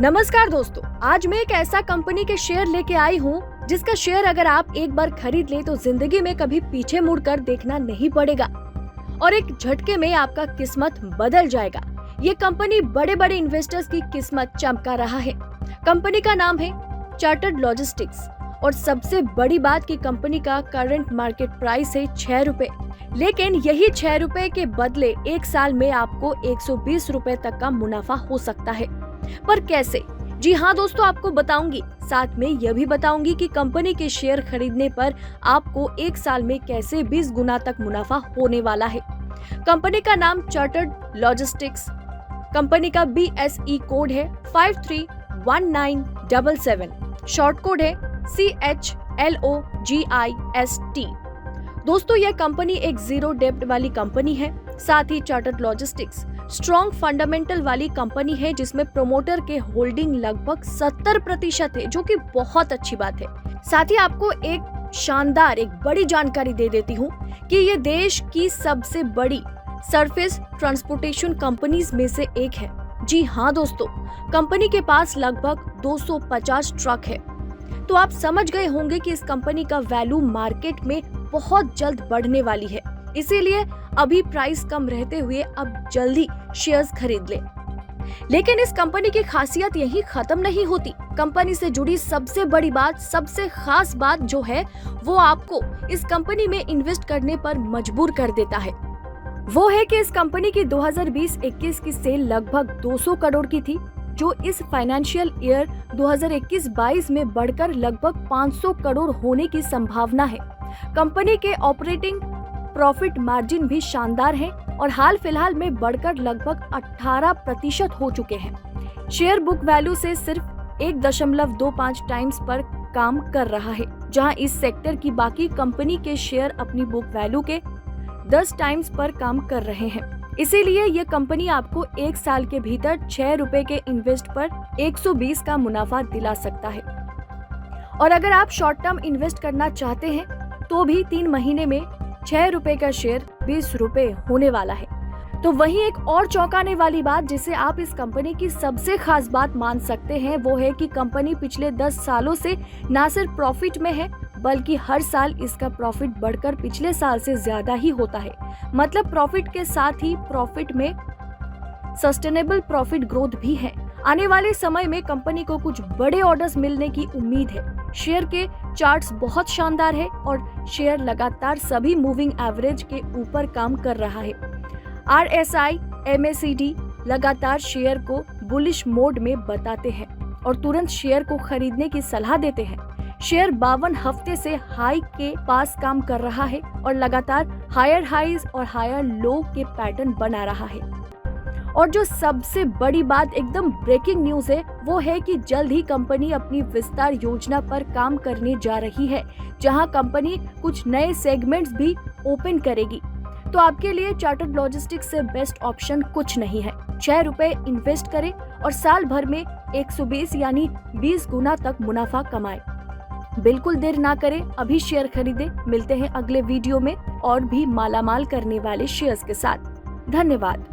नमस्कार दोस्तों, आज मैं एक ऐसा कंपनी के शेयर लेके आई हूँ जिसका शेयर अगर आप एक बार खरीद ले तो जिंदगी में कभी पीछे मुड़कर देखना नहीं पड़ेगा और एक झटके में आपका किस्मत बदल जाएगा। ये कंपनी बड़े बड़े इन्वेस्टर्स की किस्मत चमका रहा है। कंपनी का नाम है चार्टर्ड लॉजिस्टिक्स और सबसे बड़ी बात कि कंपनी का करंट मार्केट प्राइस है 6 रुपए, लेकिन यही 6 रुपए के बदले एक साल में आपको 120 रुपए तक का मुनाफा हो सकता है। पर कैसे? जी हाँ दोस्तों, आपको बताऊंगी। साथ में यह भी बताऊंगी कि कंपनी के शेयर खरीदने पर आपको एक साल में कैसे 20 गुना तक मुनाफा होने वाला है। कंपनी का नाम चार्टर्ड लॉजिस्टिक्स, कंपनी का BSE कोड है 531977, शॉर्ट कोड है CHLOGIST। दोस्तों, यह कंपनी एक जीरो डेब्ट वाली कंपनी है। साथ ही चार्टर्ड लॉजिस्टिक्स स्ट्रॉन्ग फंडामेंटल वाली कंपनी है जिसमें प्रोमोटर के होल्डिंग लगभग 70% है, जो कि बहुत अच्छी बात है। साथ ही आपको एक बड़ी जानकारी दे देती हूँ कि ये देश की सबसे बड़ी सरफेस ट्रांसपोर्टेशन कंपनीज में से एक है। जी हाँ दोस्तों, कंपनी के पास लगभग 250 ट्रक है। तो आप समझ गए होंगे कि इस कंपनी का वैल्यू मार्केट में बहुत जल्द बढ़ने वाली है, इसीलिए अभी प्राइस कम रहते हुए अब जल्दी शेयर्स खरीद लें। लेकिन इस कंपनी की खासियत यही खत्म नहीं होती। कंपनी से जुड़ी सबसे बड़ी बात, सबसे खास बात जो है वो आपको इस कंपनी में इन्वेस्ट करने पर मजबूर कर देता है। वो है कि इस कंपनी की 2020-21 की सेल लगभग 200 करोड़ की थी, जो इस फाइनेंशियल ईयर 2021-22 में बढ़कर लगभग 500 करोड़ होने की संभावना है। कंपनी के ऑपरेटिंग प्रॉफिट मार्जिन भी शानदार है और हाल फिलहाल में बढ़कर लगभग 18% हो चुके हैं। शेयर बुक वैल्यू से सिर्फ 1.25 टाइम्स पर काम कर रहा है, जहां इस सेक्टर की बाकी कंपनी के शेयर अपनी बुक वैल्यू के 10 टाइम्स पर काम कर रहे हैं। इसीलिए ये कंपनी आपको एक साल के भीतर 6 रुपए के इन्वेस्ट पर 120 का मुनाफा दिला सकता है। और अगर आप शॉर्ट टर्म इन्वेस्ट करना चाहते हैं तो भी 3 महीने में 6 रुपए का शेयर 20 रुपए होने वाला है। तो वहीं एक और चौंकाने वाली बात जिसे आप इस कंपनी की सबसे खास बात मान सकते हैं वो है कि कंपनी पिछले 10 सालों से न सिर्फ प्रॉफिट में है बल्कि हर साल इसका प्रॉफिट बढ़कर पिछले साल से ज्यादा ही होता है। मतलब प्रॉफिट के साथ ही प्रॉफिट में सस्टेनेबल प्रॉफिट ग्रोथ भी है। आने वाले समय में कंपनी को कुछ बड़े ऑर्डर्स मिलने की उम्मीद है। शेयर के चार्ट्स बहुत शानदार है और शेयर लगातार सभी मूविंग एवरेज के ऊपर काम कर रहा है। RSI, MACD लगातार शेयर को बुलिश मोड में बताते हैं और तुरंत शेयर को खरीदने की सलाह देते हैं। शेयर 52 हफ्ते से हाई के पास काम कर रहा है और लगातार हायर हाईज और हायर लो के पैटर्न बना रहा है। और जो सबसे बड़ी बात, एकदम ब्रेकिंग न्यूज है, वो है कि जल्द ही कंपनी अपनी विस्तार योजना पर काम करने जा रही है, जहां कंपनी कुछ नए सेगमेंट्स भी ओपन करेगी। तो आपके लिए चार्टर्ड लॉजिस्टिक्स से बेस्ट ऑप्शन कुछ नहीं है। 6 रुपए इन्वेस्ट करें और साल भर में 120 यानी 20 गुना तक मुनाफा कमाएं। बिल्कुल देर ना करें, अभी शेयर खरीदें। मिलते हैं अगले वीडियो में और भी मालामाल करने वाले शेयर्स के साथ। धन्यवाद।